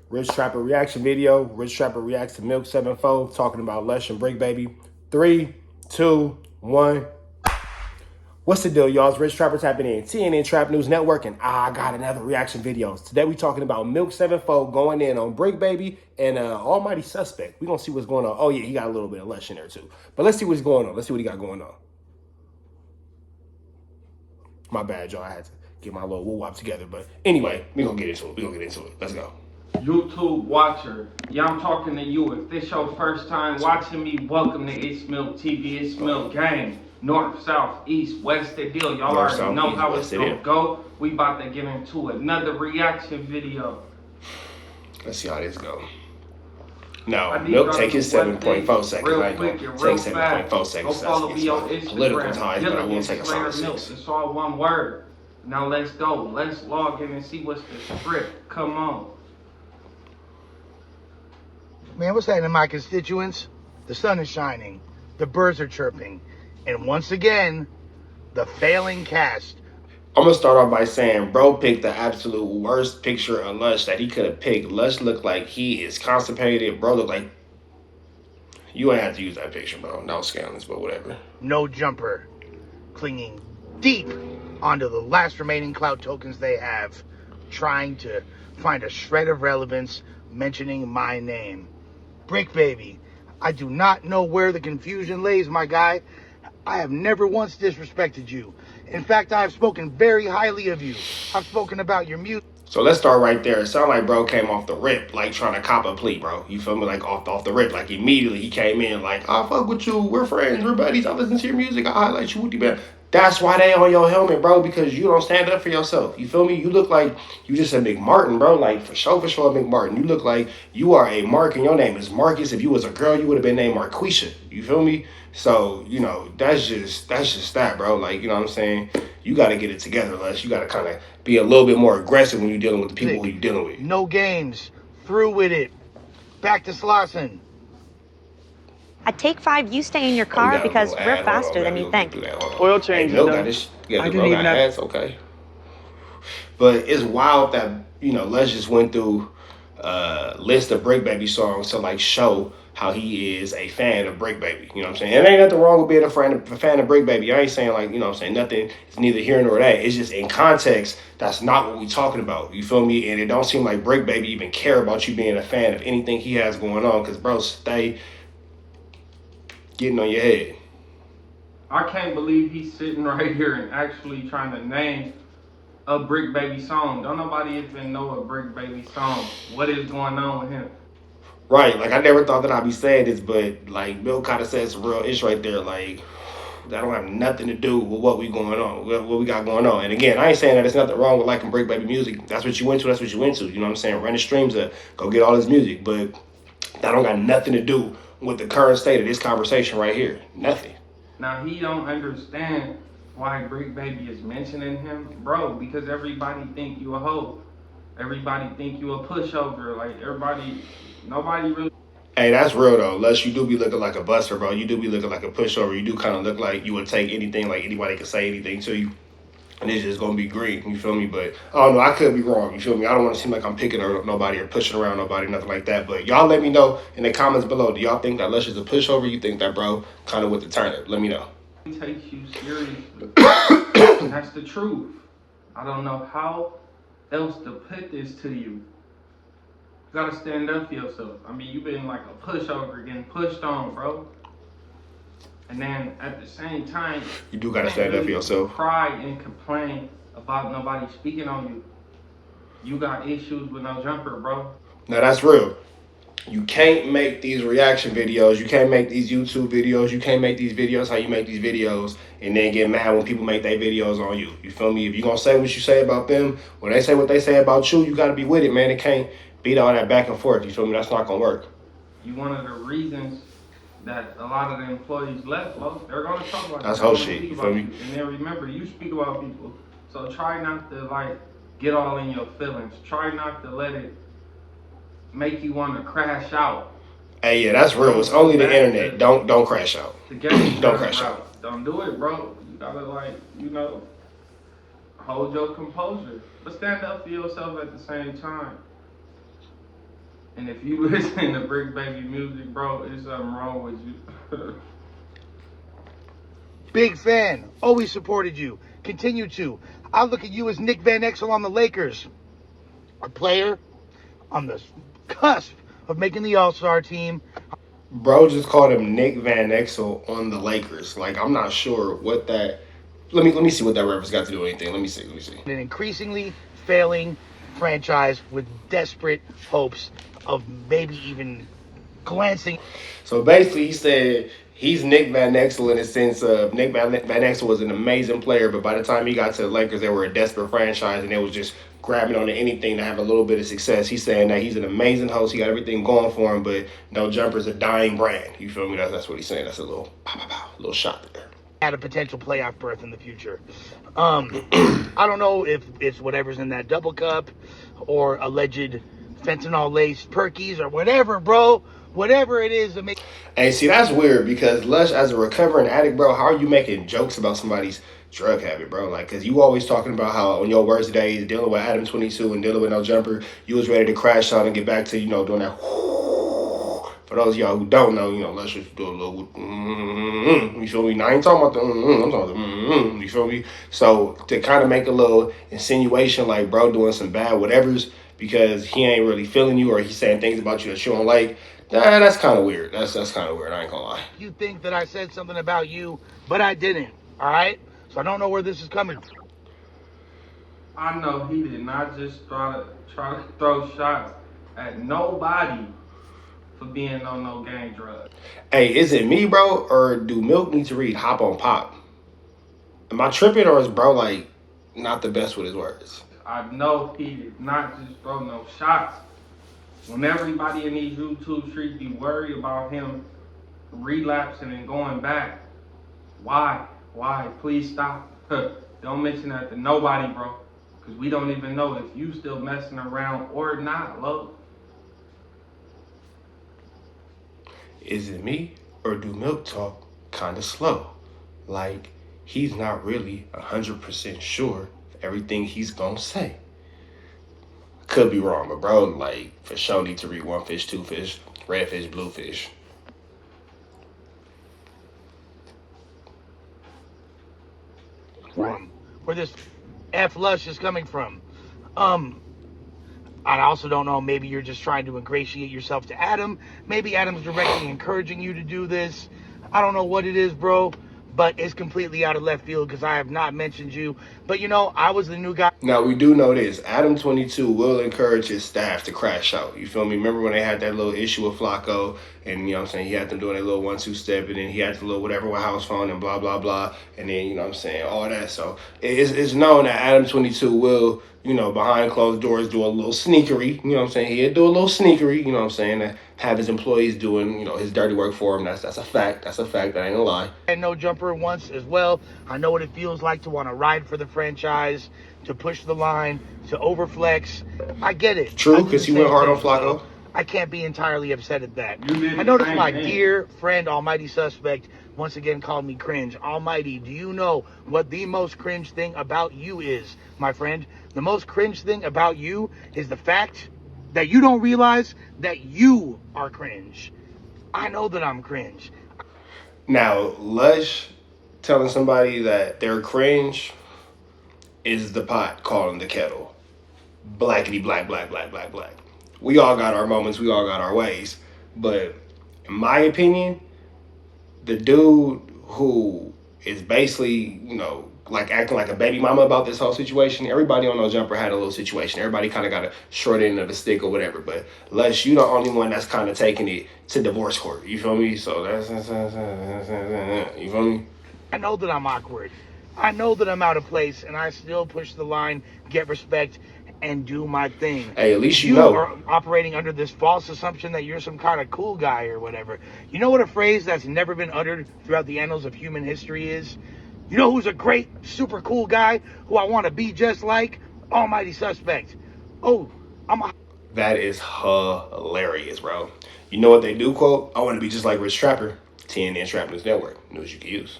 Rich Trapper reaction video. Rich Trapper reacts to Milk 7-4 talking about Lush and Brick Baby. 3, 2, 1. What's the deal, y'all? It's Rich Trapper tapping in. TNN Trap News Network, and I got another reaction video. Today we talking about Milk 7-4 going in on Brick Baby and Almighty Suspect. We gonna see what's going on. Oh yeah, he got a little bit of Lush in there too. But let's see what's going on. Let's see what he got going on. My bad, y'all. I had to get my little woo-wop together. But anyway, we gonna get into it. Let's go. YouTube watcher, yeah, I'm talking to you. If this your first time watching me, welcome to It's Milk TV, It's Milk Gang. North, South, East, West, the deal. Y'all already know how it's gonna go. We about to get into another reaction video. Let's see how this go. No, Milk take his 7.4 seconds. Real quick and real fast. Go follow me on Instagram. Political ties, but I won't take a solid 6. It's all one word. Now let's go. Let's log in and see what's the script. Come on. Man, what's happening, my constituents? The sun is shining, the birds are chirping, and once again, the failing cast. I'm gonna start off by saying, bro picked the absolute worst picture of Lush that he could have picked. Lush looked like he is constipated. Bro looked like you ain't have to use that picture, bro. No scandalous, but whatever. No jumper, clinging deep onto the last remaining clout tokens they have, trying to find a shred of relevance mentioning my name. Brick Baby, I do not know where the confusion lays, my guy. I have never once disrespected you. In fact, I have spoken very highly of you. I've spoken about your music. So let's start right there. It sounded like bro came off the rip, like trying to cop a plea, bro. You feel me? Like off the rip. Like immediately he came in like, I fuck with you. We're friends. We're buddies. I listen to your music. I highlight you. Wooty man. That's why they on your helmet, bro, because you don't stand up for yourself. You feel me? You look like you just a McMartin, bro. Like for sure, a McMartin. You look like you are a Mark and your name is Marcus. If you was a girl, you would have been named Marquisha. You feel me? So, you know, that's just that, bro. Like, you know what I'm saying? You got to get it together, Les. You got to kind of be a little bit more aggressive when you're dealing with the people who you're dealing with. No games. Through with it. Back to Slauson. At Take 5, you stay in your car because we're faster than you think. Oil change. Hey, I didn't even have ads, okay. But it's wild that, you know, Les just went through a list of Brick Baby songs to like show how he is a fan of Brick Baby. You know what I'm saying? And there ain't nothing wrong with being a fan of Brick Baby. I ain't saying like, you know what I'm saying, nothing. It's neither here nor that. It's just in context, that's not what we talking about. You feel me? And it don't seem like Brick Baby even care about you being a fan of anything he has going on, because bro, stay getting on your head. I can't believe he's sitting right here and actually trying to name a Brick Baby song. Don't nobody even know a Brick Baby song. What is going on with him? Right, like I never thought that I'd be saying this, but like Bill kind of said some real ish right there. Like that don't have nothing to do with what we going on, what we got going on. And again, I ain't saying that there's nothing wrong with liking Brick Baby music. That's what you went to. That's what you went to. You know what I'm saying? Run the streams up, go get all his music. But that don't got nothing to do with the current state of this conversation right here. Nothing. Now he don't understand why Brick Baby is mentioning him, bro, because everybody think you a hoe. Everybody think you a pushover. Like nobody really. Hey, that's real though. Les, you do be looking like a buster, bro. You do be looking like a pushover. You do kind of look like you would take anything, like anybody could say anything to you. And it's just gonna be green, you feel me? But I don't know, I could be wrong, you feel me? I don't want to seem like I'm picking on nobody or pushing around nobody, nothing like that. But y'all let me know in the comments below. Do y'all think that Lush is a pushover? You think that bro kind of with the turnip? Let me know. Takes you seriously. That's the truth. I don't know how else to put this to you. You gotta stand up for yourself. I mean, you've been like a pushover, getting pushed on, bro. And then at the same time, you do gotta stand up for yourself. Cry and complain about nobody speaking on you. You got issues with no jumper, bro. Now that's real. You can't make these reaction videos. You can't make these YouTube videos. You can't make these videos how you make these videos and then get mad when people make their videos on you. You feel me? If you're gonna say what you say about them, when they say what they say about you, you gotta be with it, man. It can't beat all that back and forth. You feel me? That's not gonna work. You one of the reasons that a lot of the employees left, well, they're gonna talk about that's whole shit. You feel me? And then remember, you speak about people. So try not to like get all in your feelings. Try not to let it make you want to crash out. Hey, yeah, that's real. It's only the internet. Don't crash out. Don't crash out. Don't do it, bro. You gotta like, you know, hold your composure, but stand up for yourself at the same time. And if you listen to Brick Baby music, bro, there's something wrong with you. Big fan. Always supported you. Continue to. I look at you as Nick Van Exel on the Lakers. A player on the cusp of making the All-Star team. Bro just called him Nick Van Exel on the Lakers. Like, I'm not sure what that. Let me see what that reference got to do with anything. Let me see. An increasingly failing franchise with desperate hopes of maybe even glancing. So basically, he said he's Nick Van Exel in the sense of Nick Van Exel was an amazing player, but by the time he got to the Lakers, they were a desperate franchise and they was just grabbing onto anything to have a little bit of success. He's saying that he's an amazing host. He got everything going for him, but No Jumper's a dying brand. You feel me? That's what he's saying. That's a little pow, pow, pow, little shot there. Had a potential playoff berth in the future. I don't know if it's whatever's in that double cup or alleged fentanyl laced perkies or whatever, bro. Whatever it is that makes. Hey, see, that's weird because Lush, as a recovering addict, bro, how are you making jokes about somebody's drug habit, bro? Like, because you always talking about how on your worst days, dealing with Adam 22 and dealing with No Jumper, you was ready to crash out and get back to, doing that. For those of y'all who don't know, Lush just do a little, you feel me? Now, I ain't talking about the, I'm talking about the, you feel me? So, to kind of make a little insinuation like, bro, doing some bad whatevers because he ain't really feeling you or he's saying things about you that you don't like, that's kind of weird. That's kind of weird. I ain't gonna lie. You think that I said something about you, but I didn't. All right. So I don't know where this is coming from. I know he did not just try to throw shots at nobody for being on no gang drugs. Hey, is it me, bro, or do Milk need to read Hop on Pop? Am I tripping, or is bro like not the best with his words? I know he did not just throw no shots. When everybody in these YouTube streets be worried about him relapsing and going back, why? Please stop. Don't mention that to nobody, bro. Because we don't even know if you still messing around or not, love. Is it me, or do Milk talk kind of slow? Like he's not really 100% sure of everything he's gonna say. Could be wrong, but bro, like, for sure need to read One Fish, Two Fish, Red Fish, Blue Fish. Where this F Lush is coming from. I also don't know, maybe you're just trying to ingratiate yourself to Adam. Maybe Adam's directly encouraging you to do this. I don't know what it is, bro. But it's completely out of left field because I have not mentioned you. But, I was the new guy. Now, we do know this. Adam 22 will encourage his staff to crash out. You feel me? Remember when they had that little issue with Flacco and, he had them doing a little 1-2 step and then he had the little whatever with house phone and blah, blah, blah. And then, all that. So it's known that Adam 22 will, behind closed doors do a little sneakery. He'll do a little sneakery, to have his employees doing, his dirty work for him. That's a fact. That's a fact. I ain't gonna lie. And No Jumper once as well. I know what it feels like to want to ride for the franchise, to push the line, to overflex. I get it. True, because he went hard on Flacco. I can't be entirely upset at that. I noticed my dear friend, Almighty Suspect, once again called me cringe. Almighty, do you know what the most cringe thing about you is, my friend? The most cringe thing about you is the fact that you don't realize that you are cringe. I know that I'm cringe. Now, Lush telling somebody that they're cringe is the pot calling the kettle. Blackity black, black, black, black, black. We all got our moments. We all got our ways. But in my opinion, the dude who is basically, like acting like a baby mama about this whole situation, everybody on No Jumper had a little situation. Everybody kind of got a short end of the stick or whatever. But Lush, you the only one that's kind of taking it to divorce court. You feel me? So that's you feel me? I know that I'm awkward. I know that I'm out of place, and I still push the line, get respect, and do my thing. Hey, at least you You know. are operating under this false assumption that you're some kind of cool guy or whatever. You know what a phrase that's never been uttered throughout the annals of human history is? You know who's a great, super cool guy who I want to be just like? Almighty Suspect. Oh, That is hilarious, bro. You know what they do quote? I want to be just like Rich Trapper. TNN Trap News Network. News you can use.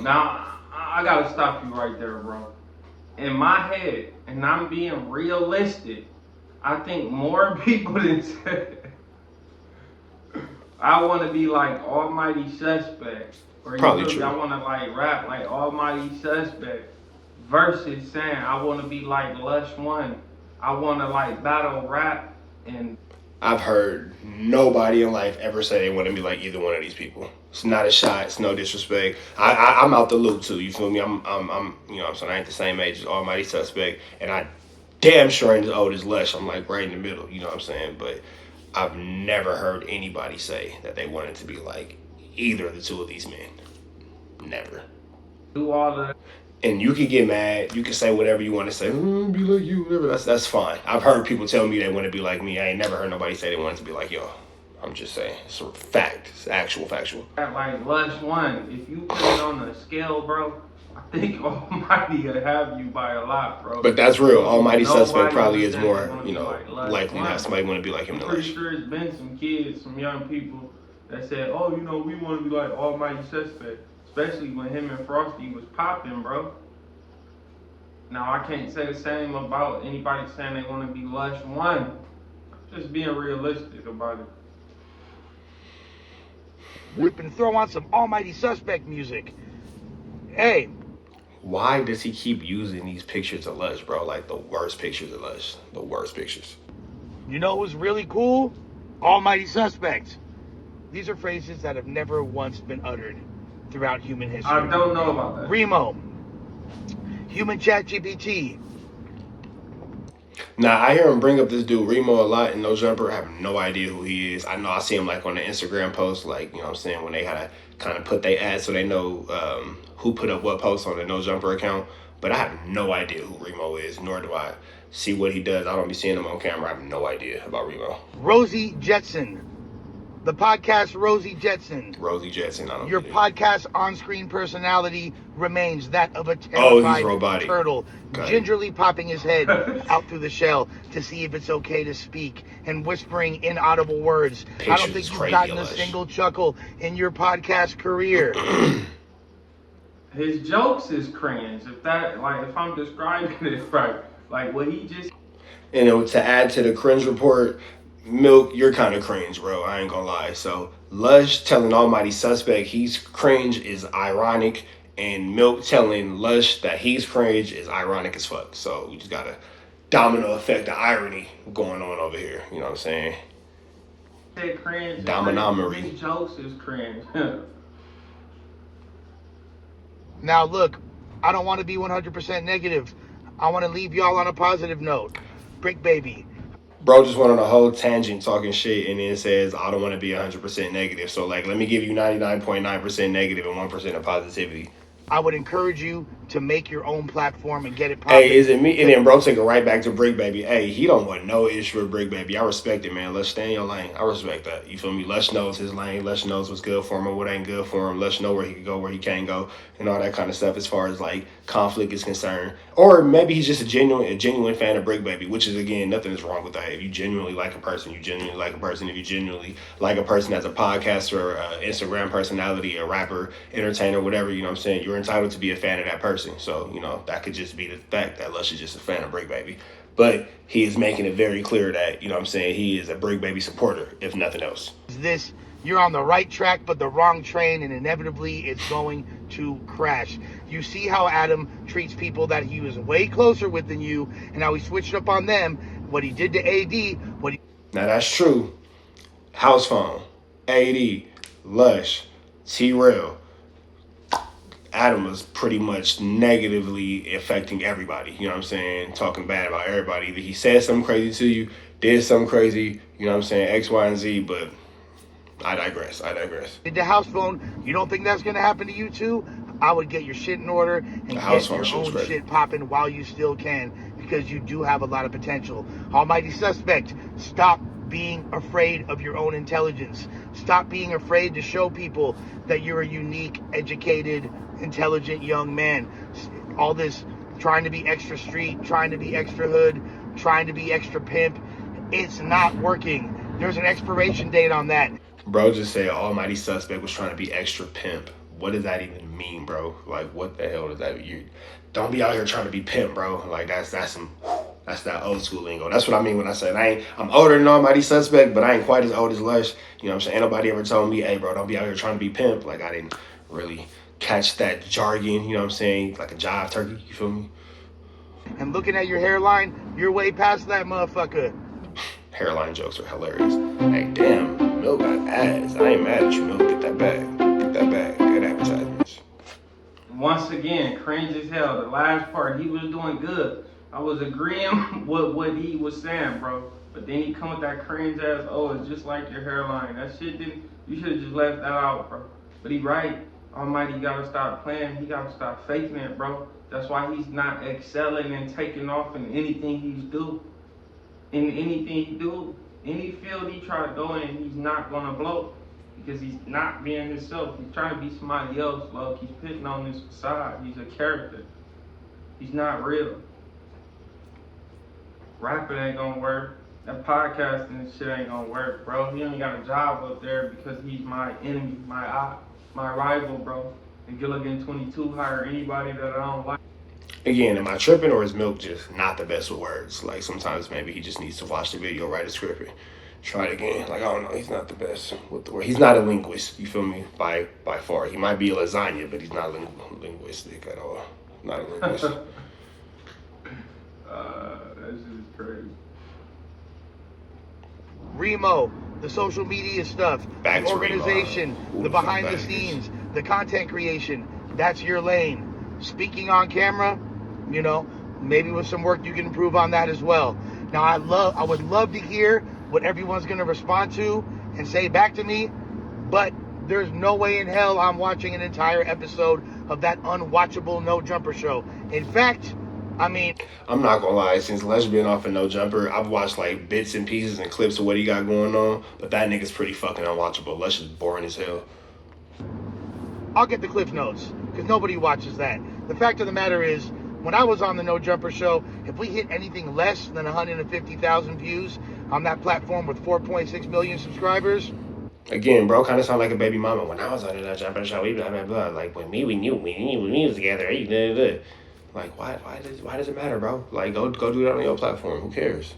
Now, I gotta stop you right there, bro. In my head, and I'm being realistic, I think more people than said I want to be like Almighty Suspect, or you Probably feel me? true. I want to like rap like Almighty Suspect, versus saying I want to be like LushOne. I want to like battle rap and. I've heard nobody in life ever say they want to be like either one of these people. It's not a shot. It's no disrespect. I'm out the loop too. You feel me? I'm you know, I ain't the same age as Almighty Suspect, and I damn sure ain't as old as Lush. I'm like right in the middle. You know what I'm saying? But I've never heard anybody say that they wanted to be like either of the two of these men. Never. Do all the. And you can get mad. You can say whatever you want to say. Be like you, whatever. That's fine. I've heard people tell me they want to be like me. I ain't never heard nobody say they wanted to be like y'all. I'm just saying. It's a fact. It's actual factual. Like LushOne, if you put it on the scale, bro, I think Almighty would have you by a lot, bro. But that's real. Almighty Nobody Suspect probably is would more, wanna you be know, like likely to have LushOne. somebody want to be like him I'm than pretty Lush. sure there's been some kids, some young people that said, oh, you know, we want to be like Almighty Suspect. Especially when him and Frosty was popping, bro. Now, I can't say the same about anybody saying they want to be LushOne. Just being realistic about it. Rip and throw on some Almighty Suspect music. Hey. Why does he keep using these pictures of Lush, bro? Like the worst pictures of Lush. The worst pictures. You know what's really cool? Almighty Suspect. These are phrases that have never once been uttered throughout human history. I don't know about that. Remo. Human ChatGPT. Now, I hear him bring up this dude Remo a lot in No Jumper. I have no idea who he is. I know I see him like on the Instagram post, like, you know what I'm saying, when they had to kind of put their ads so they know who put up what post on the No Jumper account. But I have no idea who Remo is, nor do I see what he does. I don't be seeing him on camera. I have no idea about Remo. Rosie Jetson. The podcast Rosie Jetson. Rosie Jetson, I don't Your get it. podcast on-screen personality remains that of a terrified turtle, gingerly popping his head out through the shell to see if it's okay to speak and whispering inaudible words. I don't think you've gotten a single chuckle in your podcast career. His jokes is cringe. If I'm describing it right, like what he just. And to add to the cringe report, Milk, you're kind of cringe, bro. I ain't gonna lie. So Lush telling Almighty Suspect he's cringe is ironic, and Milk telling Lush that he's cringe is ironic as fuck. So we just got a domino effect of irony going on over here. You know what I'm saying? Said cringe. Dominomery. His jokes is cringe. Now look, I don't want to be 100% negative. I want to leave y'all on a positive note. Brick Baby. Bro just went on a whole tangent talking shit and then says, I don't want to be 100% negative. So, like, let me give you 99.9% negative and 1% of positivity. I would encourage you to make your own platform and get it popping. Hey, is it me? And then bro take it right back to Brick Baby. Hey, he don't want no issue with Brick Baby. I respect it, man. Let's stay in your lane. I respect that. You feel me? Lush knows his lane. Lush knows what's good for him and what ain't good for him. Lush know where he can go, where he can't go, and all that kind of stuff as far as like conflict is concerned. Or maybe he's just a genuine fan of Brick Baby, which is, again, nothing is wrong with that. If you genuinely like a person, you genuinely like a person. If you genuinely like a person as a podcaster, Instagram personality, a rapper, entertainer, whatever, you know what I'm saying, you're entitled to be a fan of that person. So, you know, that could just be the fact that Lush is just a fan of Brick Baby. But he is making it very clear that, you know what I'm saying, he is a Brick Baby supporter, if nothing else. You're on the right track, but the wrong train, and inevitably it's going to crash. You see how Adam treats people that he was way closer with than you, and how he switched up on them, what he did to AD, Now that's true. House Phone, AD, Lush, T-Rail. Adam was pretty much negatively affecting everybody, you know what I'm saying, talking bad about everybody. Either he said something crazy to you, did something crazy, you know what I'm saying, X, Y, and Z, but I digress. The house phone, you don't think that's going to happen to you too? I would get your shit in order and get your own shit popping while you still can, because you do have a lot of potential. Almighty Suspect, stop being afraid of your own intelligence. Stop being afraid to show people that you're a unique, educated, intelligent young man. All this trying to be extra street, trying to be extra hood, trying to be extra pimp, it's not working. There's an expiration date on that. Bro just said Almighty Suspect was trying to be extra pimp. What does that even mean, bro? Like, what the hell does that mean? You don't be out here trying to be pimp, bro. Like, that's that old school lingo. That's what I mean when I say I'm older than all my these suspect, but I ain't quite as old as Lush. You know what I'm saying? Ain't nobody ever told me, hey, bro, don't be out here trying to be pimp. Like, I didn't really catch that jargon, you know what I'm saying? Like a jive turkey, you feel me? And looking at your hairline, you're way past that motherfucker. Hairline jokes are hilarious. Hey, damn, Milk got ass. I ain't mad at you, Milk. Get that bag. Get that bag. Good advertisements. Once again, cringe as hell. The last part, he was doing good. I was agreeing with what he was saying, bro. But then he come with that cringe ass, oh, it's just like your hairline. That shit didn't, you should have just left that out, bro. But he right. Almighty gotta stop playing. He gotta stop faking it, bro. That's why he's not excelling and taking off in anything he's do. In anything he do, any field he try to go in, he's not gonna blow. Because he's not being himself. He's trying to be somebody else, look. He's putting on this facade. He's a character. He's not real. Rapping ain't gonna work. That podcasting shit ain't gonna work, bro. He only got a job up there because he's my enemy, my rival, bro. And good looking 22 hire anybody that I don't like. Again, am I tripping or is Milk just not the best with words? Like sometimes maybe he just needs to watch the video, write a script, and try it again. Like I don't know, he's not the best with the word. He's not a linguist. You feel me? By far, he might be a lasagna, but he's not linguistic at all. Not a linguist. That shit is crazy. Remo, the social media stuff, Back the to organization, Remo. the behind the scenes, the content creation. That's your lane. Speaking on camera, you know, maybe with some work you can improve on that as well. Now I would love to hear what everyone's going to respond to and say back to me, but there's no way in hell I'm watching an entire episode of that unwatchable No Jumper show. In fact, I mean, I'm not gonna lie, since Lesh been off of No Jumper, I've watched like bits and pieces and clips of what he got going on, but that nigga's pretty fucking unwatchable. Lesh is boring as hell. I'll get the Cliff Notes, because nobody watches that. The fact of the matter is, when I was on the No Jumper show, if we hit anything less than 150,000 views on that platform with 4.6 million subscribers... Again, bro, kind of sound like a baby mama. When I was on the No Jumper show, we blah, blah, blah. Like, when we was together, like, why does it matter, bro? Like, go do that on your platform. Who cares?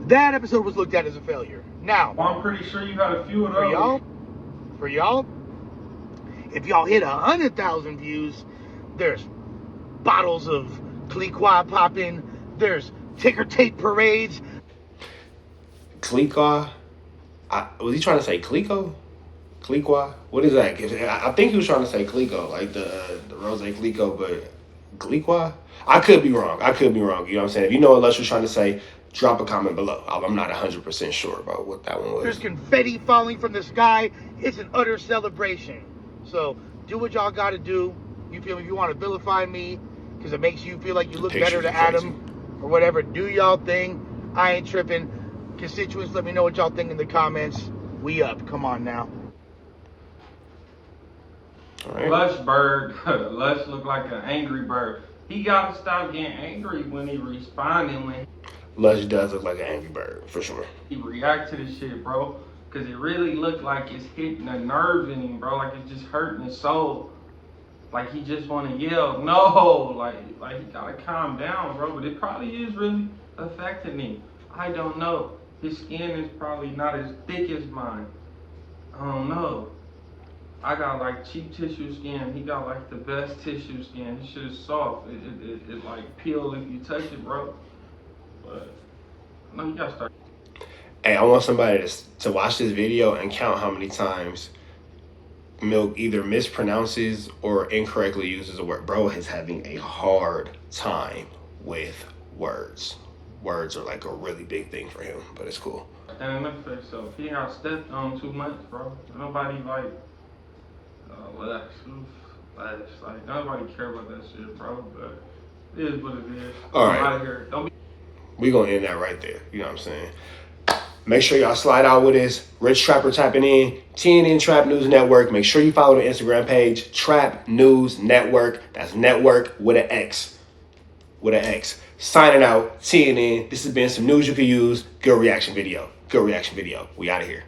That episode was looked at as a failure. Now, well, I'm pretty sure you had a few of those. For y'all, if y'all hit 100,000 views, there's bottles of Cliquot popping, there's ticker tape parades. Cliquot? Was he trying to say Clico? Cliquot? What is that? I think he was trying to say Clico, like the Rose Clico, but Cliquot? I could be wrong. You know what I'm saying? If you know what Lush was trying to say, drop a comment below. I'm not 100% sure about what that one was. There's confetti falling from the sky. It's an utter celebration. So do what y'all got to do. You feel me? If you want to vilify me because it makes you feel like you look better to Adam or whatever, do y'all thing. I ain't tripping. Constituents, let me know what y'all think in the comments. We up. Come on now. All right. Lush bird. Lush look like an angry bird. He got to stop getting angry when he responding. Lush does look like an angry bird, for sure. He react to this shit, bro. Because it really looked like it's hitting a nerve in him, bro. Like it's just hurting his soul. Like he just want to yell, no. Like he got to calm down, bro. But it probably is really affecting him. I don't know. His skin is probably not as thick as mine. I don't know. I got like cheap tissue skin. He got like the best tissue skin. His shit is soft. It like peel if you touch it, bro. But no, you gotta start. Hey, I want somebody to watch this video and count how many times Milk either mispronounces or incorrectly uses a word. Bro is having a hard time with words. Words are like a really big thing for him, but it's cool. And let's face so he got stepped on too much, bro. Nobody like like nobody care about that shit, bro. But it is what it is. All right. Out of here. We're gonna end that right there. You know what I'm saying? Make sure y'all slide out with us. Rich Trapper tapping in. TNN Trap News Network. Make sure you follow the Instagram page. Trap News Network. That's network with an X. With an X. Signing out. TNN. This has been some news you can use. Good reaction video. We out of here.